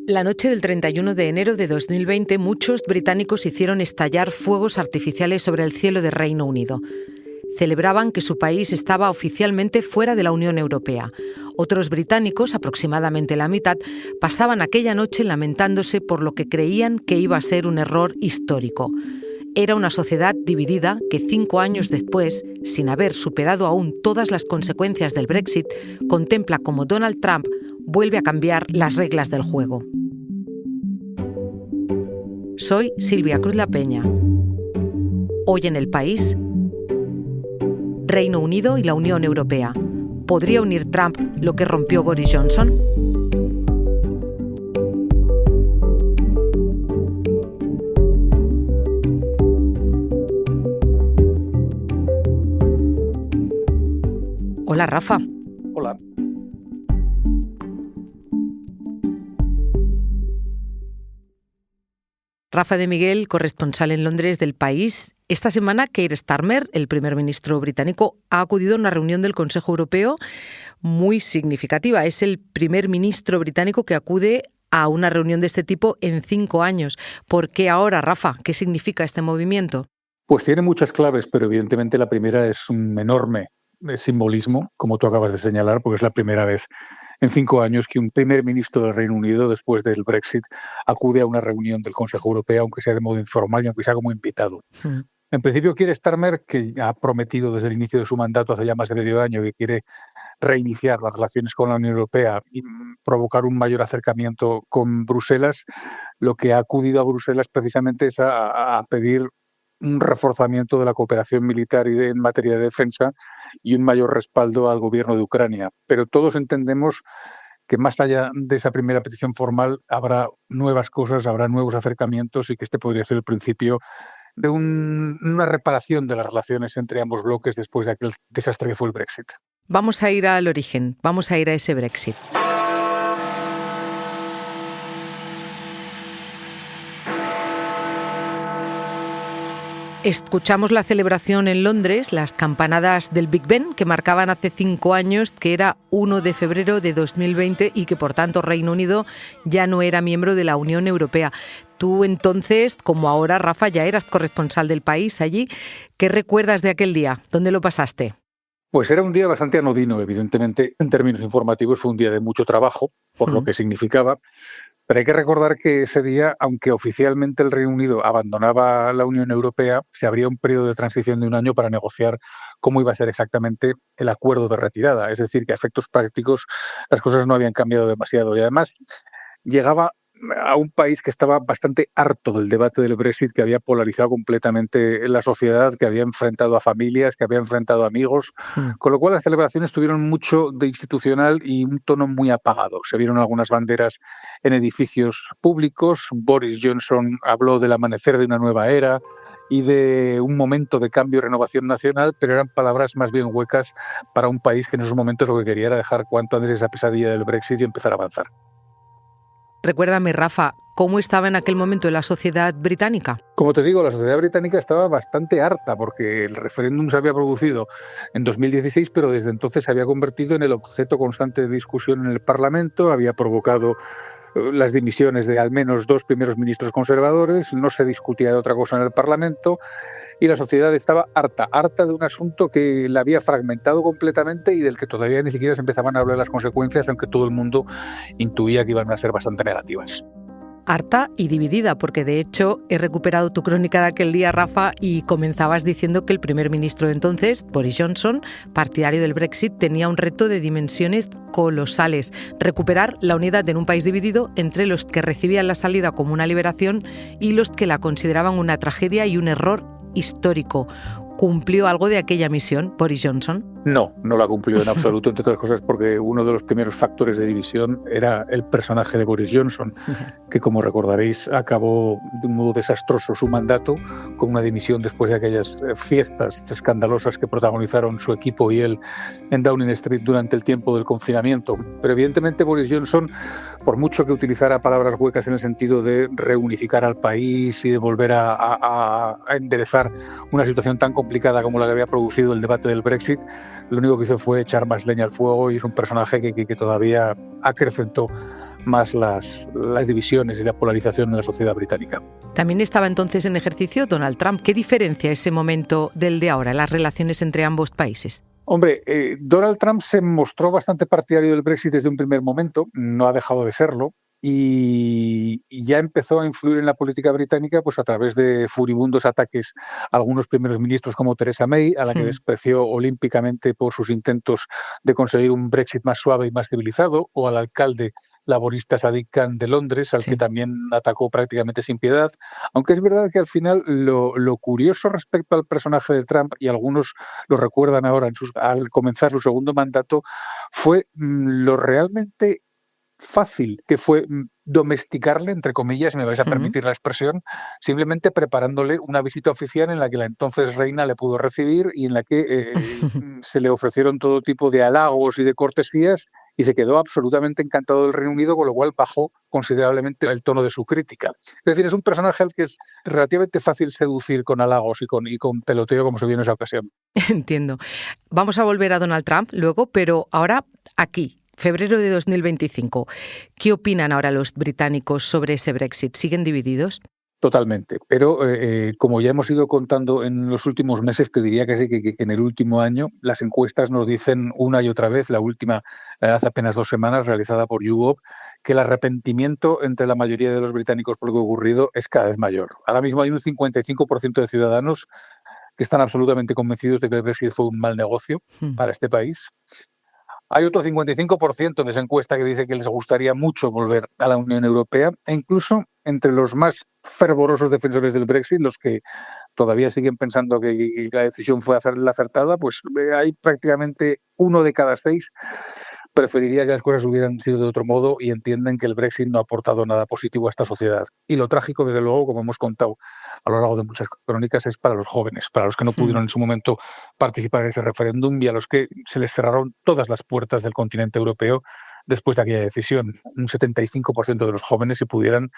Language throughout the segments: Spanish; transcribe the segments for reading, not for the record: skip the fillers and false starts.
La noche del 31 de enero de 2020, muchos británicos hicieron estallar fuegos artificiales sobre el cielo del Reino Unido. Celebraban que su país estaba oficialmente fuera de la Unión Europea. Otros británicos, aproximadamente la mitad, pasaban aquella noche lamentándose por lo que creían que iba a ser un error histórico. Era una sociedad dividida que 5 años después, sin haber superado aún todas las consecuencias del Brexit, contempla cómo Donald Trump vuelve a cambiar las reglas del juego. Soy Silvia Cruz La Peña. Hoy en El País, Reino Unido y la Unión Europea. ¿Podría unir Trump lo que rompió Boris Johnson? Hola, Rafa. Hola. Rafa de Miguel, corresponsal en Londres del País. Esta semana, Keir Starmer, el primer ministro británico, ha acudido a una reunión del Consejo Europeo muy significativa. Es el primer ministro británico que acude a una reunión de este tipo en 5 años. ¿Por qué ahora, Rafa? ¿Qué significa este movimiento? Pues tiene muchas claves, pero evidentemente la primera es un enorme simbolismo, como tú acabas de señalar, porque es la primera vez en 5 años que un primer ministro del Reino Unido, después del Brexit, acude a una reunión del Consejo Europeo, aunque sea de modo informal y aunque sea como invitado. En principio quiere Starmer, que ha prometido desde el inicio de su mandato hace ya más de medio año que quiere reiniciar las relaciones con la Unión Europea y provocar un mayor acercamiento con Bruselas. Lo que ha acudido a Bruselas precisamente es a pedir un reforzamiento de la cooperación militar y en materia de defensa y un mayor respaldo al gobierno de Ucrania. Pero todos entendemos que más allá de esa primera petición formal habrá nuevas cosas, habrá nuevos acercamientos y que este podría ser el principio de una reparación de las relaciones entre ambos bloques después de aquel desastre que fue el Brexit. Vamos a ir al origen, vamos a ir a ese Brexit. Escuchamos la celebración en Londres, las campanadas del Big Ben, que marcaban hace 5 años que era 1 de febrero de 2020 y que, por tanto, Reino Unido ya no era miembro de la Unión Europea. Tú entonces, como ahora, Rafa, ya eras corresponsal del País allí. ¿Qué recuerdas de aquel día? ¿Dónde lo pasaste? Pues era un día bastante anodino, evidentemente. En términos informativos fue un día de mucho trabajo, por lo que significaba. Pero hay que recordar que ese día, aunque oficialmente el Reino Unido abandonaba la Unión Europea, se abría un periodo de transición de 1 año para negociar cómo iba a ser exactamente el acuerdo de retirada. Es decir, que a efectos prácticos las cosas no habían cambiado demasiado. Y además llegaba a un país que estaba bastante harto del debate del Brexit, que había polarizado completamente la sociedad, que había enfrentado a familias, que había enfrentado a amigos, con lo cual las celebraciones tuvieron mucho de institucional y un tono muy apagado. Se vieron algunas banderas en edificios públicos. Boris Johnson habló del amanecer de una nueva era y de un momento de cambio y renovación nacional, pero eran palabras más bien huecas para un país que en esos momentos lo que quería era dejar cuanto antes esa pesadilla del Brexit y empezar a avanzar. Recuérdame, Rafa, ¿cómo estaba en aquel momento la sociedad británica? Como te digo, la sociedad británica estaba bastante harta porque el referéndum se había producido en 2016, pero desde entonces se había convertido en el objeto constante de discusión en el Parlamento, había provocado las dimisiones de al menos 2 primeros ministros conservadores, no se discutía de otra cosa en el Parlamento y la sociedad estaba harta de un asunto que la había fragmentado completamente y del que todavía ni siquiera se empezaban a hablar las consecuencias, aunque todo el mundo intuía que iban a ser bastante negativas. Harta y dividida, porque de hecho he recuperado tu crónica de aquel día, Rafa, y comenzabas diciendo que el primer ministro de entonces, Boris Johnson, partidario del Brexit, tenía un reto de dimensiones colosales: recuperar la unidad en un país dividido entre los que recibían la salida como una liberación y los que la consideraban una tragedia y un error histórico. ¿Cumplió algo de aquella misión Boris Johnson? No la cumplió en absoluto, entre otras cosas porque uno de los primeros factores de división era el personaje de Boris Johnson, que, como recordaréis, acabó de un modo desastroso su mandato con una dimisión después de aquellas fiestas escandalosas que protagonizaron su equipo y él en Downing Street durante el tiempo del confinamiento. Pero evidentemente Boris Johnson, por mucho que utilizara palabras huecas en el sentido de reunificar al país y de volver a enderezar una situación tan complicada como la que había producido el debate del Brexit, lo único que hizo fue echar más leña al fuego y es un personaje que todavía acrecentó más las divisiones y la polarización en la sociedad británica. También estaba entonces en ejercicio Donald Trump. ¿Qué diferencia ese momento del de ahora, las relaciones entre ambos países? Hombre, Donald Trump se mostró bastante partidario del Brexit desde un primer momento, no ha dejado de serlo, y ya empezó a influir en la política británica pues a través de furibundos ataques a algunos primeros ministros como Theresa May, a la que despreció olímpicamente por sus intentos de conseguir un Brexit más suave y más civilizado, o al alcalde laborista Sadiq Khan de Londres, al que también atacó prácticamente sin piedad. Aunque es verdad que al final lo curioso respecto al personaje de Trump, y algunos lo recuerdan ahora al comenzar su segundo mandato, fue lo realmente fácil que fue domesticarle, entre comillas, si me vais a permitir la expresión, simplemente preparándole una visita oficial en la que la entonces reina le pudo recibir y en la que se le ofrecieron todo tipo de halagos y de cortesías, y se quedó absolutamente encantado del Reino Unido, con lo cual bajó considerablemente el tono de su crítica. Es decir, es un personaje al que es relativamente fácil seducir con halagos y con peloteo, como se vio en esa ocasión. Entiendo. Vamos a volver a Donald Trump luego, pero ahora aquí. Febrero de 2025. ¿Qué opinan ahora los británicos sobre ese Brexit? ¿Siguen divididos? Totalmente, pero como ya hemos ido contando en los últimos meses, te diría que sí, que en el último año las encuestas nos dicen una y otra vez, la última hace apenas 2 semanas, realizada por YouGov, que el arrepentimiento entre la mayoría de los británicos por lo que ha ocurrido es cada vez mayor. Ahora mismo hay un 55% de ciudadanos que están absolutamente convencidos de que el Brexit fue un mal negocio para este país. Hay otro 55% de esa encuesta que dice que les gustaría mucho volver a la Unión Europea, e incluso entre los más fervorosos defensores del Brexit, los que todavía siguen pensando que la decisión fue la acertada, pues hay prácticamente 1 de cada 6 preferiría que las cosas hubieran sido de otro modo, y entienden que el Brexit no ha aportado nada positivo a esta sociedad. Y lo trágico, desde luego, como hemos contado a lo largo de muchas crónicas, es para los jóvenes, para los que no pudieron en su momento participar en ese referéndum y a los que se les cerraron todas las puertas del continente europeo después de aquella decisión. Un 75% de los jóvenes, si pudieran,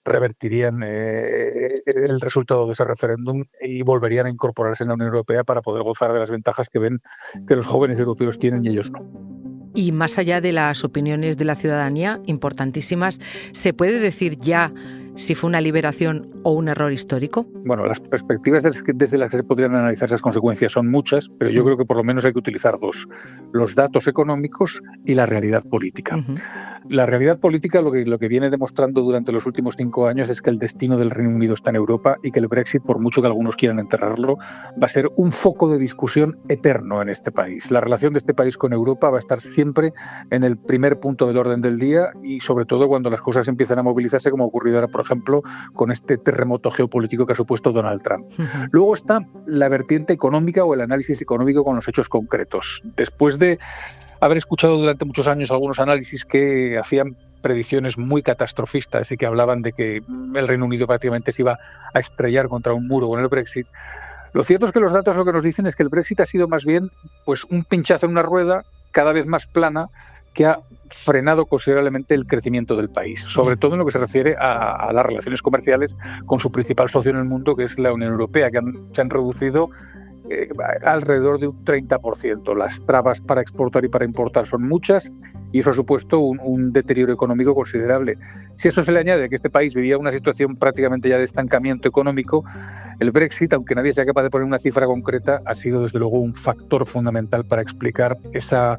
revertirían el resultado de ese referéndum y volverían a incorporarse en la Unión Europea para poder gozar de las ventajas que ven que los jóvenes europeos tienen y ellos no. Y más allá de las opiniones de la ciudadanía, importantísimas, ¿se puede decir ya si fue una liberación o un error histórico? Bueno, las perspectivas desde las que se podrían analizar esas consecuencias son muchas, pero yo creo que por lo menos hay que utilizar 2: los datos económicos y la realidad política. La realidad política lo que viene demostrando durante los últimos 5 años es que el destino del Reino Unido está en Europa, y que el Brexit, por mucho que algunos quieran enterrarlo, va a ser un foco de discusión eterno en este país. La relación de este país con Europa va a estar siempre en el primer punto del orden del día, y sobre todo cuando las cosas empiezan a movilizarse, como ha ocurrido ahora, por ejemplo, con este terremoto geopolítico que ha supuesto Donald Trump. Luego está la vertiente económica o el análisis económico con los hechos concretos. Después de haber escuchado durante muchos años algunos análisis que hacían predicciones muy catastrofistas y que hablaban de que el Reino Unido prácticamente se iba a estrellar contra un muro con el Brexit, lo cierto es que los datos lo que nos dicen es que el Brexit ha sido más bien pues un pinchazo en una rueda cada vez más plana, que ha frenado considerablemente el crecimiento del país, sobre todo en lo que se refiere a las relaciones comerciales con su principal socio en el mundo, que es la Unión Europea, que se han reducido alrededor de un 30%. Las trabas para exportar y para importar son muchas, y eso ha supuesto un deterioro económico considerable. Si a eso se le añade que este país vivía una situación prácticamente ya de estancamiento económico, el Brexit, aunque nadie sea capaz de poner una cifra concreta, ha sido desde luego un factor fundamental para explicar esa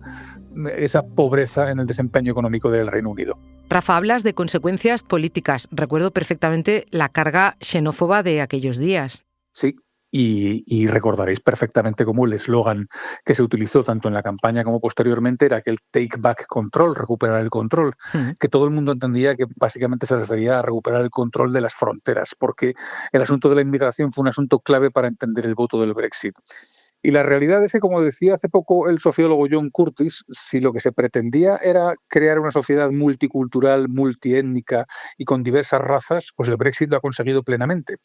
pobreza en el desempeño económico del Reino Unido. Rafa, hablas de consecuencias políticas. Recuerdo perfectamente la carga xenófoba de aquellos días. Sí. Y recordaréis perfectamente cómo el eslogan que se utilizó tanto en la campaña como posteriormente era aquel take back control, recuperar el control, que todo el mundo entendía que básicamente se refería a recuperar el control de las fronteras, porque el asunto de la inmigración fue un asunto clave para entender el voto del Brexit. Y la realidad es que, como decía hace poco el sociólogo John Curtis, si lo que se pretendía era crear una sociedad multicultural, multiétnica y con diversas razas, pues el Brexit lo ha conseguido plenamente.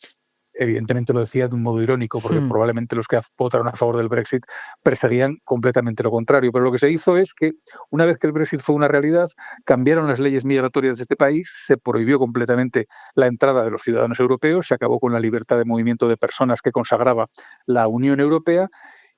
Evidentemente lo decía de un modo irónico, porque probablemente los que votaron a favor del Brexit perseguían completamente lo contrario. Pero lo que se hizo es que, una vez que el Brexit fue una realidad, cambiaron las leyes migratorias de este país, se prohibió completamente la entrada de los ciudadanos europeos, se acabó con la libertad de movimiento de personas que consagraba la Unión Europea,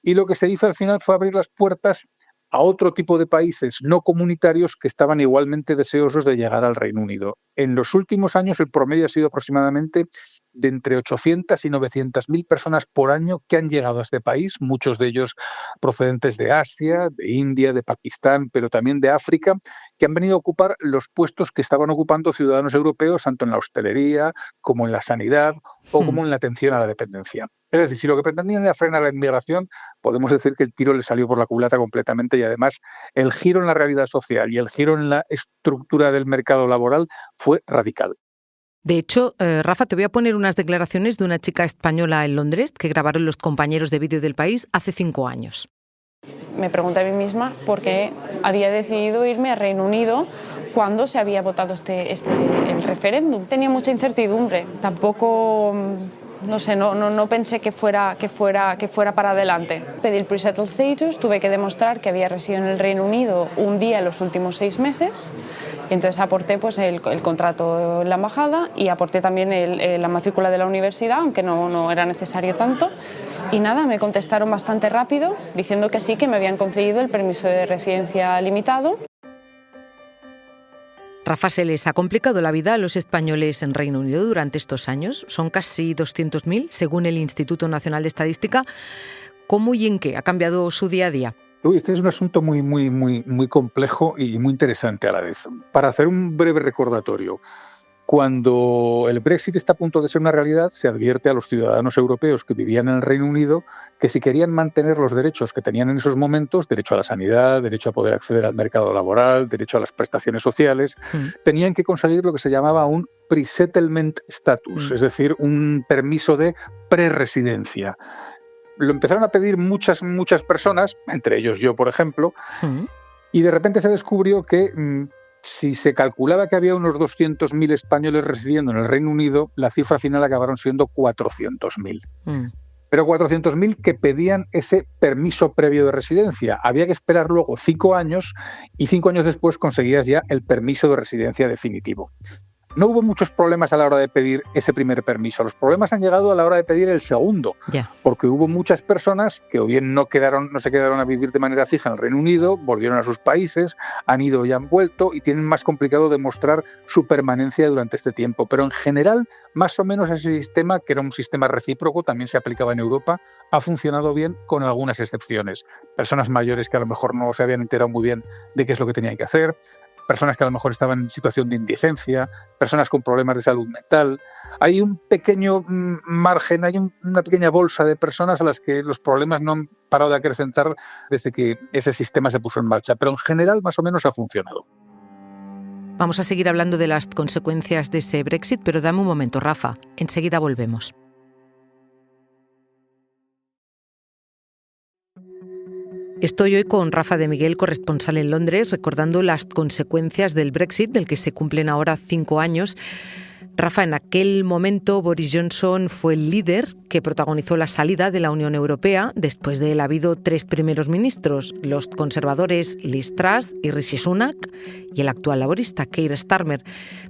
y lo que se hizo al final fue abrir las puertas a otro tipo de países no comunitarios que estaban igualmente deseosos de llegar al Reino Unido. En los últimos años el promedio ha sido aproximadamente de entre 800 y 900.000 personas por año que han llegado a este país, muchos de ellos procedentes de Asia, de India, de Pakistán, pero también de África, que han venido a ocupar los puestos que estaban ocupando ciudadanos europeos, tanto en la hostelería como en la sanidad o como en la atención a la dependencia. Es decir, si lo que pretendían era frenar la inmigración, podemos decir que el tiro le salió por la culata completamente y además el giro en la realidad social y el giro en la estructura del mercado laboral fue radical. De hecho, Rafa, te voy a poner unas declaraciones de una chica española en Londres que grabaron los compañeros de vídeo del País hace 5 años. Me pregunté a mí misma por qué había decidido irme a Reino Unido cuando se había votado el referéndum. Tenía mucha incertidumbre, tampoco, no sé, no pensé que fuera para adelante. Pedí el pre-settled status, tuve que demostrar que había residido en el Reino Unido un día en los últimos 6 meses. Y entonces aporté pues, el contrato en la embajada y aporté también la matrícula de la universidad, aunque no era necesario tanto. Y nada, me contestaron bastante rápido, diciendo que sí, que me habían concedido el permiso de residencia limitado. Rafa, ¿se les ha complicado la vida a los españoles en Reino Unido durante estos años? Son casi 200.000, según el Instituto Nacional de Estadística. ¿Cómo y en qué ha cambiado su día a día? Este es un asunto muy complejo y muy interesante a la vez. Para hacer un breve recordatorio, cuando el Brexit está a punto de ser una realidad, se advierte a los ciudadanos europeos que vivían en el Reino Unido que si querían mantener los derechos que tenían en esos momentos, derecho a la sanidad, derecho a poder acceder al mercado laboral, derecho a las prestaciones sociales, tenían que conseguir lo que se llamaba un pre-settlement status, es decir, un permiso de preresidencia. Lo empezaron a pedir muchas personas, entre ellos yo, por ejemplo, y de repente se descubrió que si se calculaba que había unos 200.000 españoles residiendo en el Reino Unido, la cifra final acabaron siendo 400.000. Pero 400.000 que pedían ese permiso previo de residencia. Había que esperar luego 5 años y 5 años después conseguías ya el permiso de residencia definitivo. No hubo muchos problemas a la hora de pedir ese primer permiso. Los problemas han llegado a la hora de pedir el segundo, porque hubo muchas personas que o bien no se quedaron a vivir de manera fija en el Reino Unido, volvieron a sus países, han ido y han vuelto y tienen más complicado demostrar su permanencia durante este tiempo. Pero en general, más o menos ese sistema, que era un sistema recíproco, también se aplicaba en Europa, ha funcionado bien con algunas excepciones. Personas mayores que a lo mejor no se habían enterado muy bien de qué es lo que tenían que hacer, personas que a lo mejor estaban en situación de indigencia, personas con problemas de salud mental. Hay un pequeño margen, hay una pequeña bolsa de personas a las que los problemas no han parado de acrecentar desde que ese sistema se puso en marcha, pero en general más o menos ha funcionado. Vamos a seguir hablando de las consecuencias de ese Brexit, pero dame un momento, Rafa. Enseguida volvemos. Estoy hoy con Rafa de Miguel, corresponsal en Londres, recordando las consecuencias del Brexit, del que se cumplen ahora 5 años. Rafa, en aquel momento Boris Johnson fue el líder que protagonizó la salida de la Unión Europea. Después de él ha habido 3 primeros ministros, los conservadores Liz Truss y Rishi Sunak y el actual laborista Keir Starmer.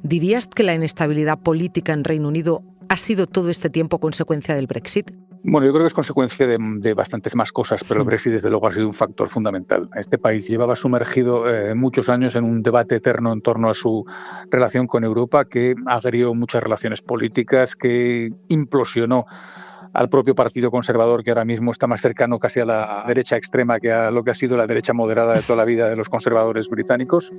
¿Dirías que la inestabilidad política en Reino Unido ha sido todo este tiempo consecuencia del Brexit? Bueno, yo creo que es consecuencia de bastantes más cosas, pero el Brexit desde luego ha sido un factor fundamental. Este país llevaba sumergido muchos años en un debate eterno en torno a su relación con Europa, que agrió muchas relaciones políticas, que implosionó al propio Partido Conservador, que ahora mismo está más cercano casi a la derecha extrema que a lo que ha sido la derecha moderada de toda la vida de los conservadores británicos.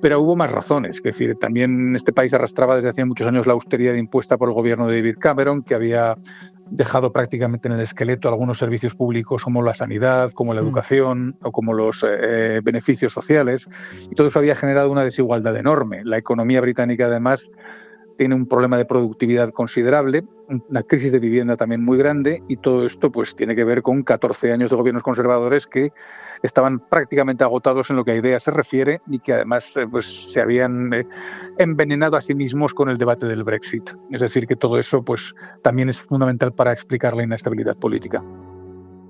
Pero hubo más razones, es decir, también este país arrastraba desde hace muchos años la austeridad impuesta por el gobierno de David Cameron, que había dejado prácticamente en el esqueleto algunos servicios públicos como la sanidad, como la educación o como los beneficios sociales, y todo eso había generado una desigualdad enorme. La economía británica, además, tiene un problema de productividad considerable, una crisis de vivienda también muy grande, y todo esto pues tiene que ver con 14 años de gobiernos conservadores que estaban prácticamente agotados en lo que a ideas se refiere y que además pues se habían envenenado a sí mismos con el debate del Brexit. Es decir, que todo eso pues también es fundamental para explicar la inestabilidad política.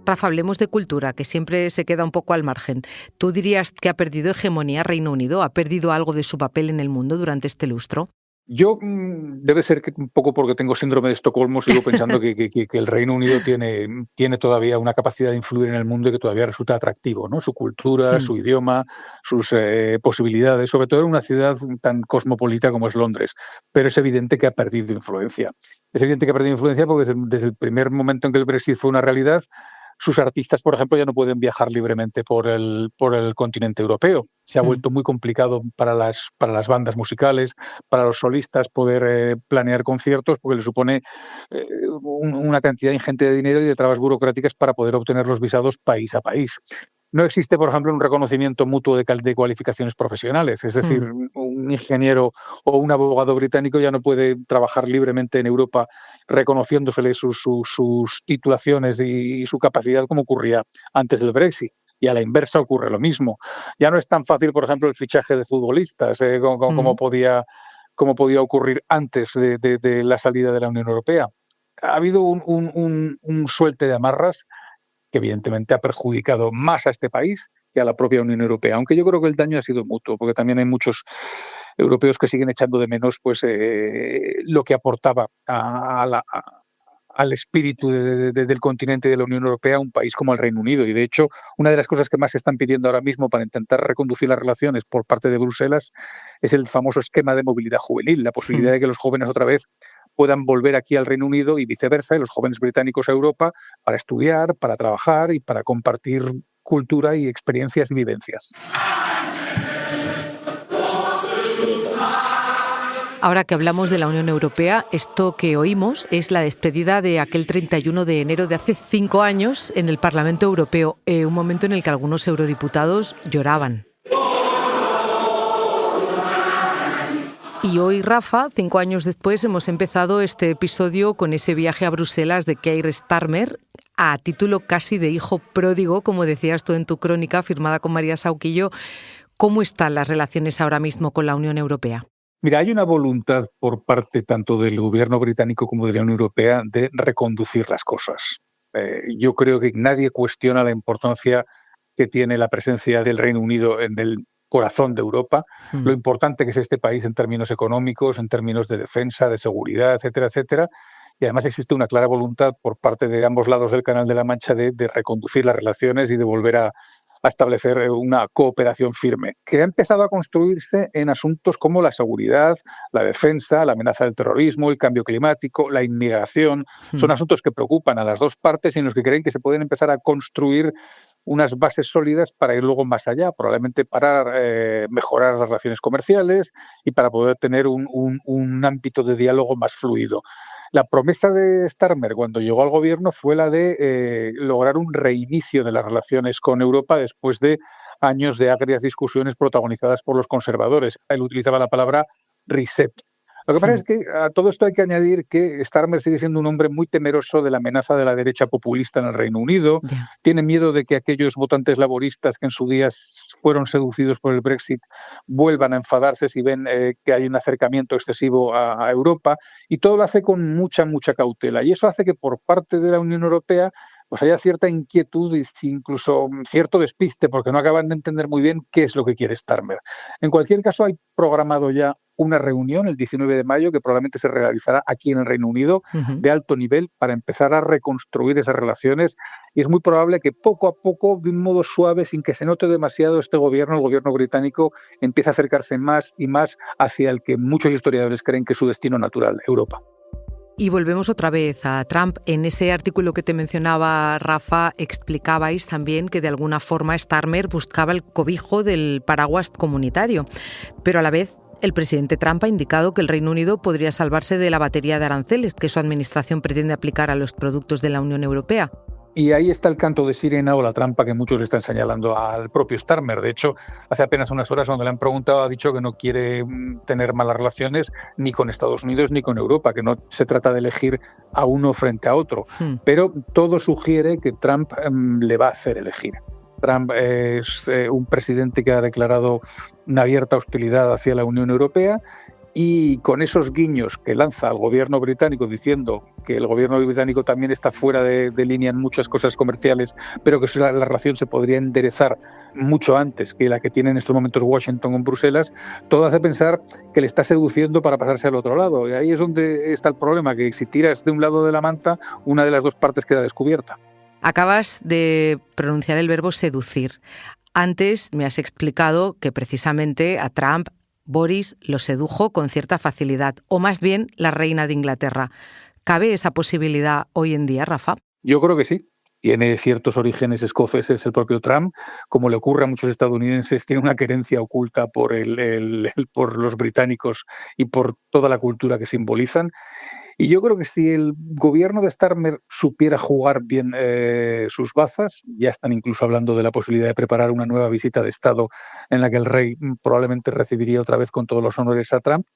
Rafa, hablemos de cultura, que siempre se queda un poco al margen. ¿Tú dirías que ha perdido hegemonía Reino Unido? ¿Ha perdido algo de su papel en el mundo durante este lustro? Yo, debe ser que un poco porque tengo síndrome de Estocolmo, sigo pensando que el Reino Unido tiene todavía una capacidad de influir en el mundo y que todavía resulta atractivo, ¿no? Su cultura, Hmm. su idioma, sus posibilidades, sobre todo en una ciudad tan cosmopolita como es Londres. Pero es evidente que ha perdido influencia. Es evidente que ha perdido influencia porque desde el primer momento en que el Brexit fue una realidad, sus artistas, por ejemplo, ya no pueden viajar libremente por el continente europeo. Se ha Hmm. vuelto muy complicado para las bandas musicales, para los solistas poder planear conciertos, porque le supone una cantidad ingente de dinero y de trabas burocráticas para poder obtener los visados país a país. No existe, por ejemplo, un reconocimiento mutuo de cualificaciones profesionales. Es decir, Hmm. un ingeniero o un abogado británico ya no puede trabajar libremente en Europa reconociéndosele sus titulaciones y su capacidad como ocurría antes del Brexit. Y a la inversa ocurre lo mismo. Ya no es tan fácil, por ejemplo, el fichaje de futbolistas Hmm. como podía ocurrir antes de la salida de la Unión Europea. Ha habido un suelte de amarras que evidentemente ha perjudicado más a este país que a la propia Unión Europea, aunque yo creo que el daño ha sido mutuo, porque también hay muchos europeos que siguen echando de menos pues, lo que aportaba al espíritu del continente de la Unión Europea un país como el Reino Unido. Y de hecho, una de las cosas que más se están pidiendo ahora mismo para intentar reconducir las relaciones por parte de Bruselas es el famoso esquema de movilidad juvenil, la Hmm. posibilidad de que los jóvenes otra vez puedan volver aquí al Reino Unido y viceversa, y los jóvenes británicos a Europa para estudiar, para trabajar y para compartir cultura y experiencias y vivencias. Ahora que hablamos de la Unión Europea, esto que oímos es la despedida de aquel 31 de enero de hace 5 años en el Parlamento Europeo, un momento en el que algunos eurodiputados lloraban. Y hoy, Rafa, 5 años después, hemos empezado este episodio con ese viaje a Bruselas de Keir Starmer, a título casi de hijo pródigo, como decías tú en tu crónica firmada con María Sauquillo. ¿Cómo están las relaciones ahora mismo con la Unión Europea? Mira, hay una voluntad por parte tanto del gobierno británico como de la Unión Europea de reconducir las cosas. Yo creo que nadie cuestiona la importancia que tiene la presencia del Reino Unido en el corazón de Europa, lo Hmm. importante que es este país en términos económicos, en términos de defensa, de seguridad, etcétera, etcétera. Y además existe una clara voluntad por parte de ambos lados del Canal de la Mancha de reconducir las relaciones y de volver a establecer una cooperación firme, que ha empezado a construirse en asuntos como la seguridad, la defensa, la amenaza del terrorismo, el cambio climático, la inmigración. Hmm. Son asuntos que preocupan a las dos partes y en los que creen que se pueden empezar a construir unas bases sólidas para ir luego más allá, probablemente para mejorar las relaciones comerciales y para poder tener un ámbito de diálogo más fluido. La promesa de Starmer cuando llegó al gobierno fue la de lograr un reinicio de las relaciones con Europa después de años de agrias discusiones protagonizadas por los conservadores. Él utilizaba la palabra reset. Lo que pasa Hmm. es que a todo esto hay que añadir que Starmer sigue siendo un hombre muy temeroso de la amenaza de la derecha populista en el Reino Unido, Ya. tiene miedo de que aquellos votantes laboristas que en su día fueron seducidos por el Brexit vuelvan a enfadarse si ven que hay un acercamiento excesivo a Europa, y todo lo hace con mucha, mucha cautela. Y eso hace que por parte de la Unión Europea pues haya cierta inquietud y incluso cierto despiste, porque no acaban de entender muy bien qué es lo que quiere Starmer. En cualquier caso, hay programado ya una reunión el 19 de mayo que probablemente se realizará aquí en el Reino Unido Ujú. de alto nivel para empezar a reconstruir esas relaciones, y es muy probable que poco a poco, de un modo suave, sin que se note demasiado, este gobierno, el gobierno británico, empiece a acercarse más y más hacia el que muchos historiadores creen que es su destino natural, Europa. Y volvemos otra vez a Trump. En ese artículo que te mencionaba, Rafa, explicabais también que de alguna forma Starmer buscaba el cobijo del paraguas comunitario, pero a la vez el presidente Trump ha indicado que el Reino Unido podría salvarse de la batería de aranceles que su administración pretende aplicar a los productos de la Unión Europea. Y ahí está el canto de sirena o la trampa que muchos están señalando al propio Starmer. De hecho, hace apenas unas horas cuando le han preguntado ha dicho que no quiere tener malas relaciones ni con Estados Unidos ni con Europa, que no se trata de elegir a uno frente a otro. Pero todo sugiere que Trump le va a hacer elegir. Trump es un presidente que ha declarado una abierta hostilidad hacia la Unión Europea y con esos guiños que lanza al gobierno británico diciendo que el gobierno británico también está fuera de línea en muchas cosas comerciales, pero que la relación se podría enderezar mucho antes que la que tiene en estos momentos Washington con Bruselas, todo hace pensar que le está seduciendo para pasarse al otro lado. Y ahí es donde está el problema, que si tiras de un lado de la manta, una de las dos partes queda descubierta. Acabas de pronunciar el verbo seducir. Antes me has explicado que precisamente a Trump Boris lo sedujo con cierta facilidad, o más bien la reina de Inglaterra. ¿Cabe esa posibilidad hoy en día, Rafa? Yo creo que sí. Tiene ciertos orígenes escoceses el propio Trump, como le ocurre a muchos estadounidenses, tiene una querencia oculta por los británicos y por toda la cultura que simbolizan. Y yo creo que si el gobierno de Starmer supiera jugar bien sus bazas, ya están incluso hablando de la posibilidad de preparar una nueva visita de Estado en la que el rey probablemente recibiría otra vez con todos los honores a Trump,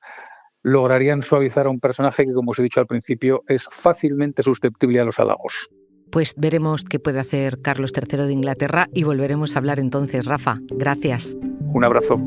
lograrían suavizar a un personaje que, como os he dicho al principio, es fácilmente susceptible a los halagos. Pues veremos qué puede hacer Carlos III de Inglaterra y volveremos a hablar entonces, Rafa. Gracias. Un abrazo.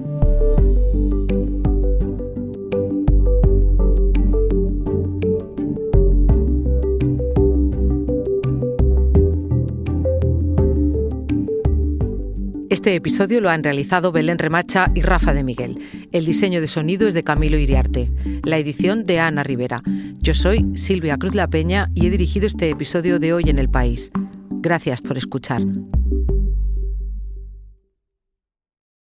Este episodio lo han realizado Belén Remacha y Rafa de Miguel. El diseño de sonido es de Camilo Iriarte. La edición de Ana Rivera. Yo soy Silvia Cruz La Peña y he dirigido este episodio de Hoy en el País. Gracias por escuchar.